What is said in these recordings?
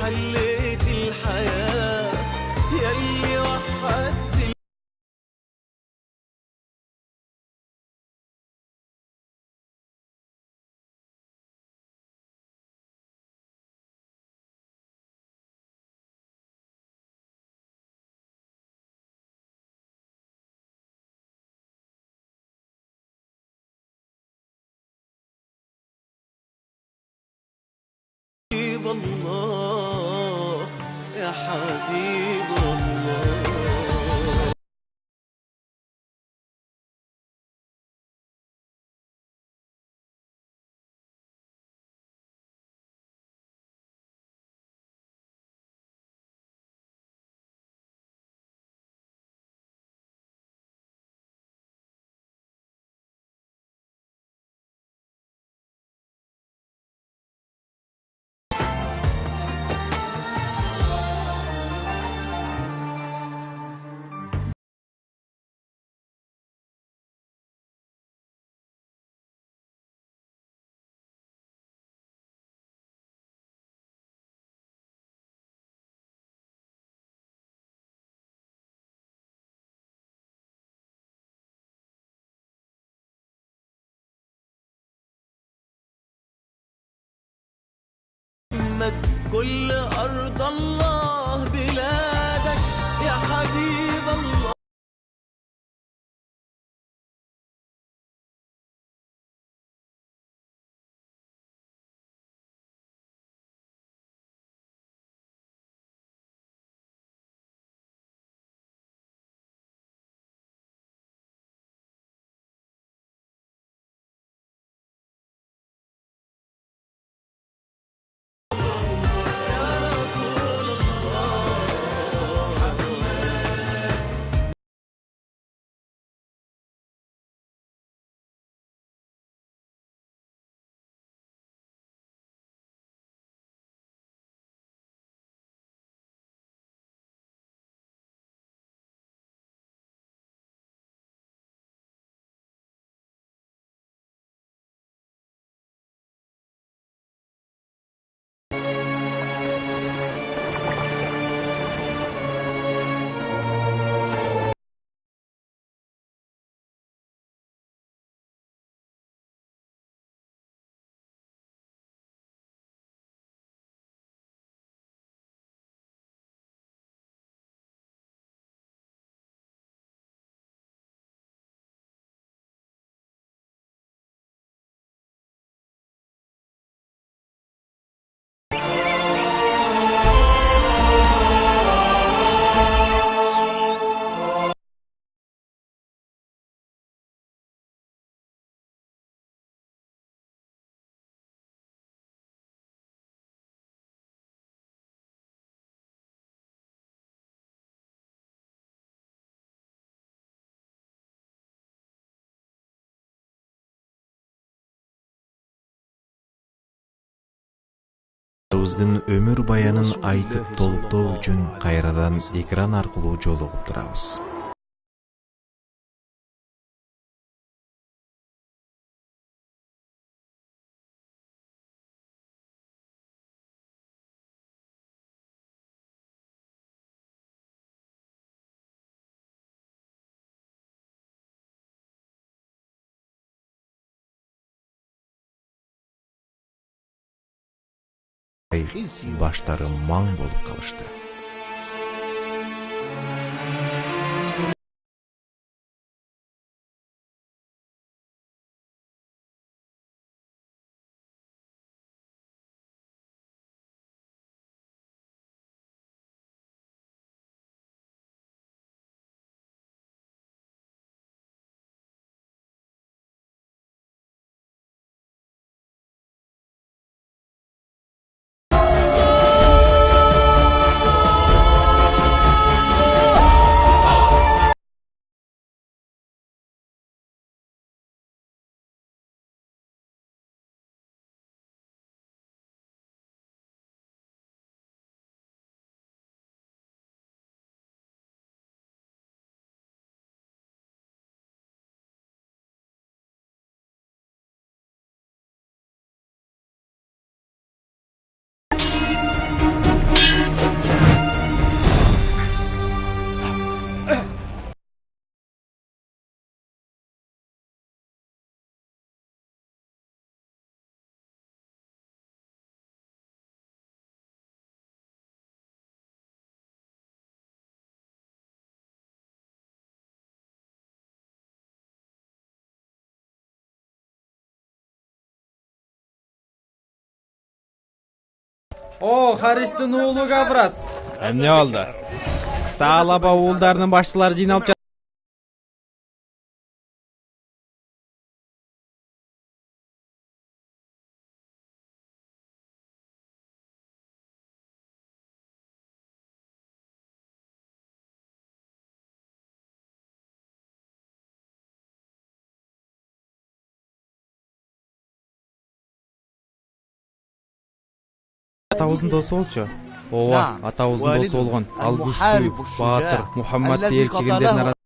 حليت الحياة يلي وحدت حبيب الله يا حبيب الله. كل أرض الله بلادك يا حبيب الله. Өздүн өмүр баянын айтып толуктоо үчүн кайрадан экран аркылуу жолугуп турабыз. Баштары маң болуп калышты. О, Харистин уулу Габрас. Эмне болду? Саалаба уулдарынын башчылары жыйналып жатат. Атабыздын досу болчу. Ооба, атабыздын досу болгон. Ал күчтүү, баатыр, Мухаммадты ээрчигендердин арасында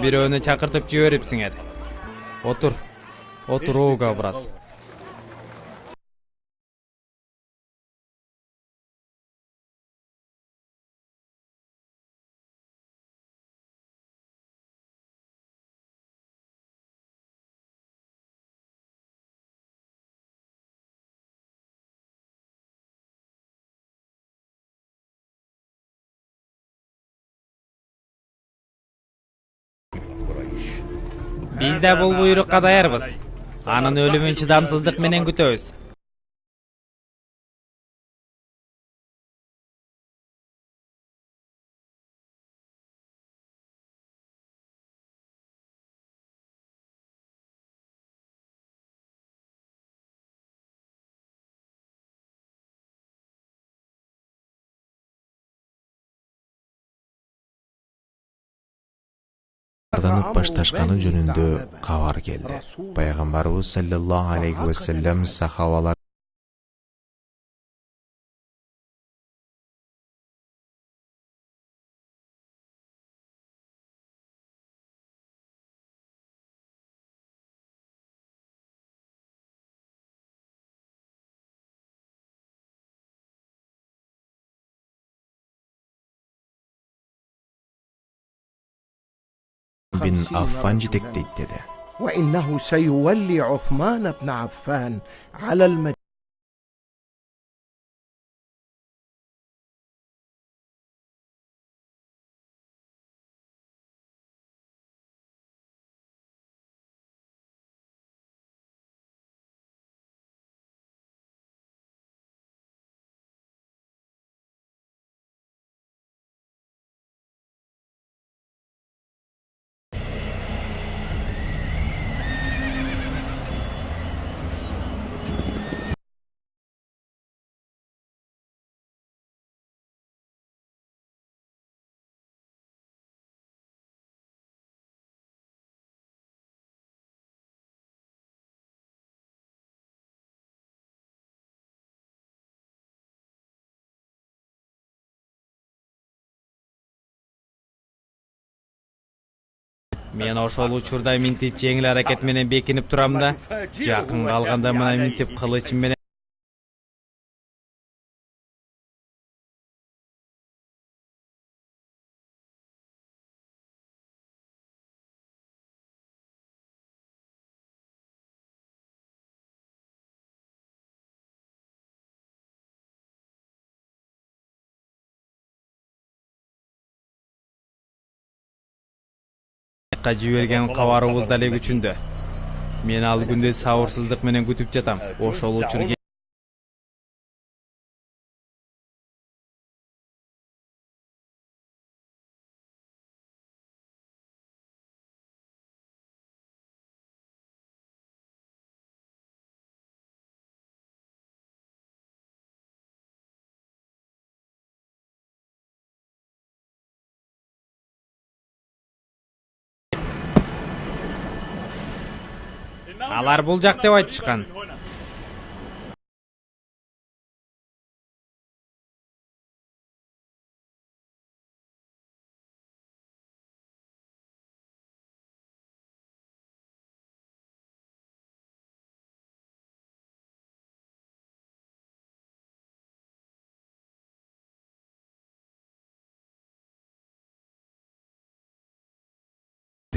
бирөөнү чакыртып жиберипсиңер. Отур. Отур о Габрас. Биз да бул буйрукка даярбыз. Анын өлүмүн чыдамсыздык менен күтөбүз. Арданып башташканы жөнүндө кабар келди. Пайгамбарыбыз саллаллаху алейхи ва саллям сахабалар бин Аффан жетектейт dedi. وإنه سيولي عثمان بن عفان على المدينة. Мен ошол учурда минтип жеңил аракет менен бекинип турам да, жакын калганда мына минтип кылычым менен жиберген кабарыбыз дале күчүндө. Мен ал күндө сабырсыздык менен күтүп жатам. Ошол учур Алар бул жак деп айтышкан.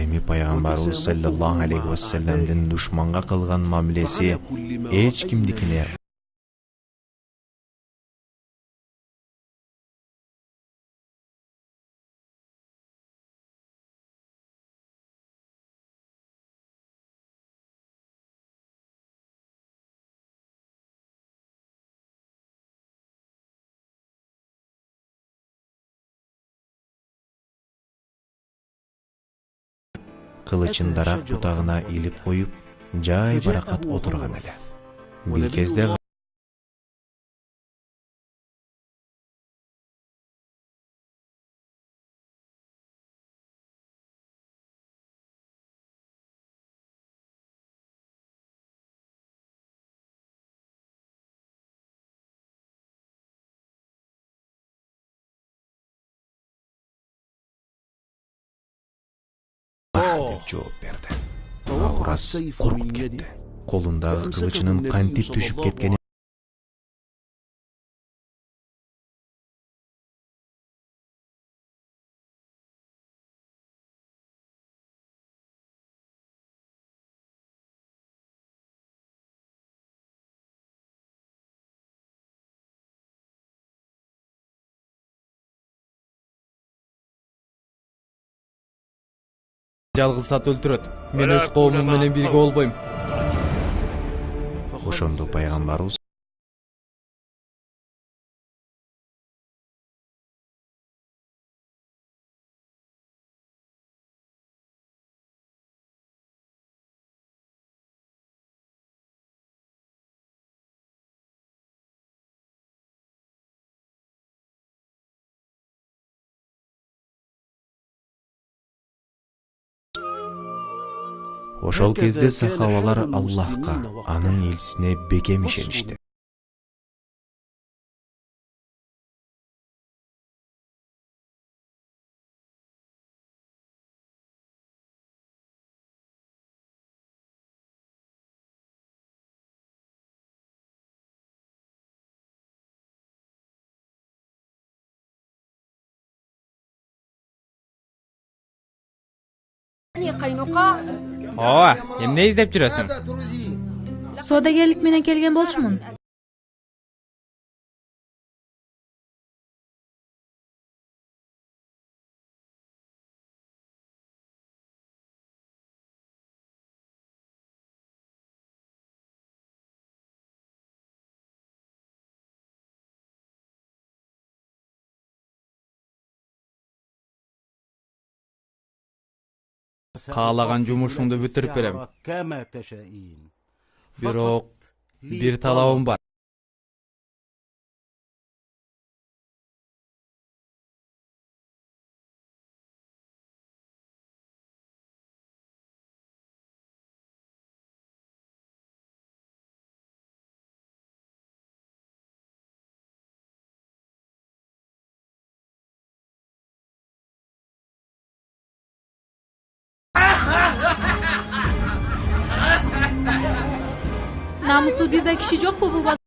Эми пайгамбарыбыз саллаллаху алейхи вассаламдын душманга кылган мамилеси эч кимдикине кылычын дарак бутагына илип коюп, жай баракат отурган эле. Бир кезде деп жооп берди. Аурас коркуп кетти. Колундагы кылычынын кантип түшүп кеткенин Жалгыз ат өлтүрөт. Мен өз коомум менен бирге болбойм. ошондо пайгамбарыбыз ошол кезде сахабалар Аллахка, анын элчисине бекем ишеништи. Ооба, эмне издеп жүрөсүң? Соодагерлик менен келген болчумун. Каалаган жумушуңду бүтүрүп берем. Бирок бир талабым бар. Намустуу бир да киши жокпу бул базарда?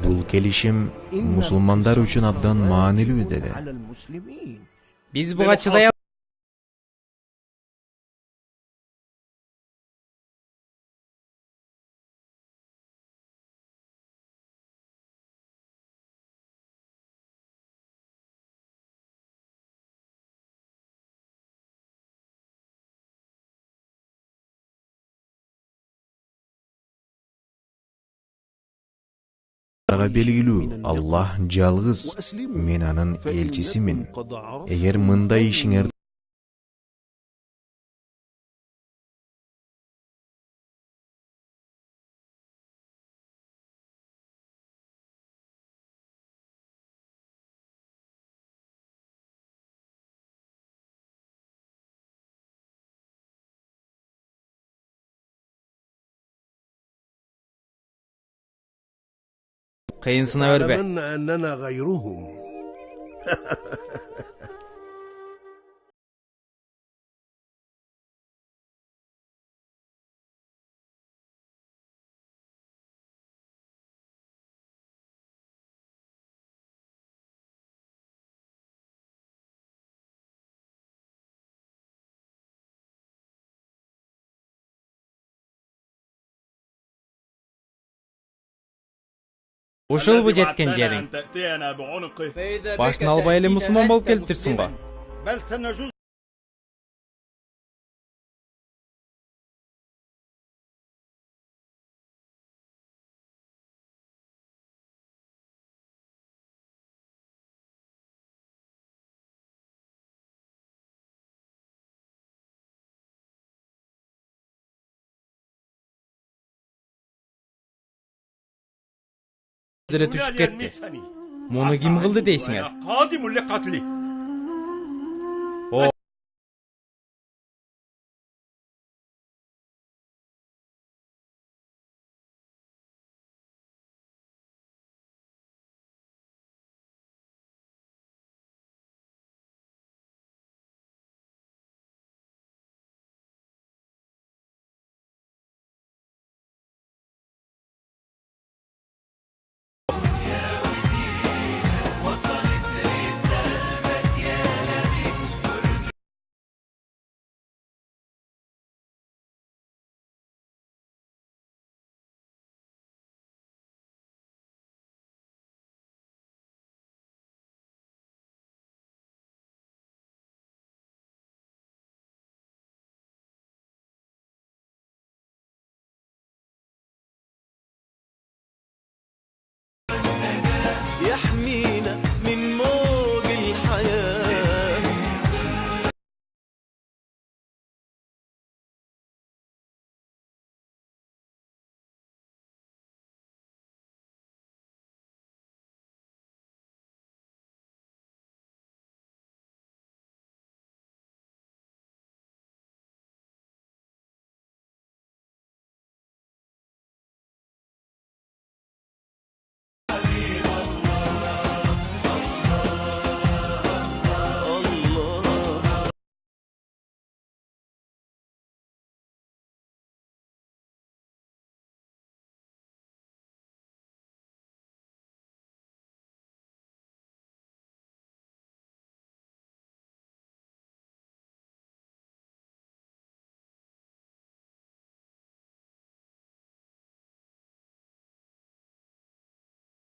Бул келишим мусулмандар үчүн абдан маанилүү деди. Биз буга чыдай belgilүү Allah жалгыз, мен анын элчисимин. Эгер мындай ишиңер Kıyınsına verbe. أتمنى أننا غيرهم. Ушул bu жеткен жериң. Башын албай эле мусулман болуп келиптирсиң го. Üzere düşüp ketdi. Muну kim kıldı deysiңер? O يحمينا من موج الحياة. الله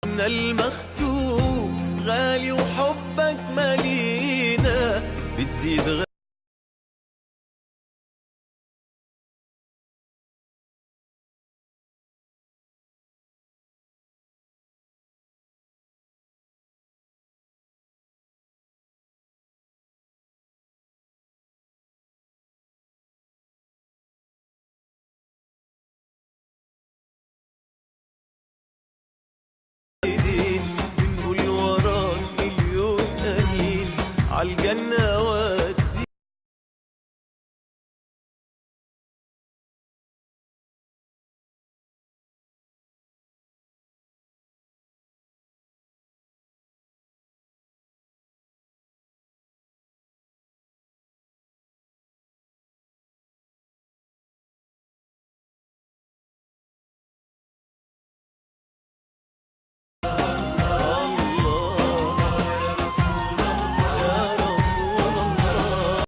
من المختوم غالي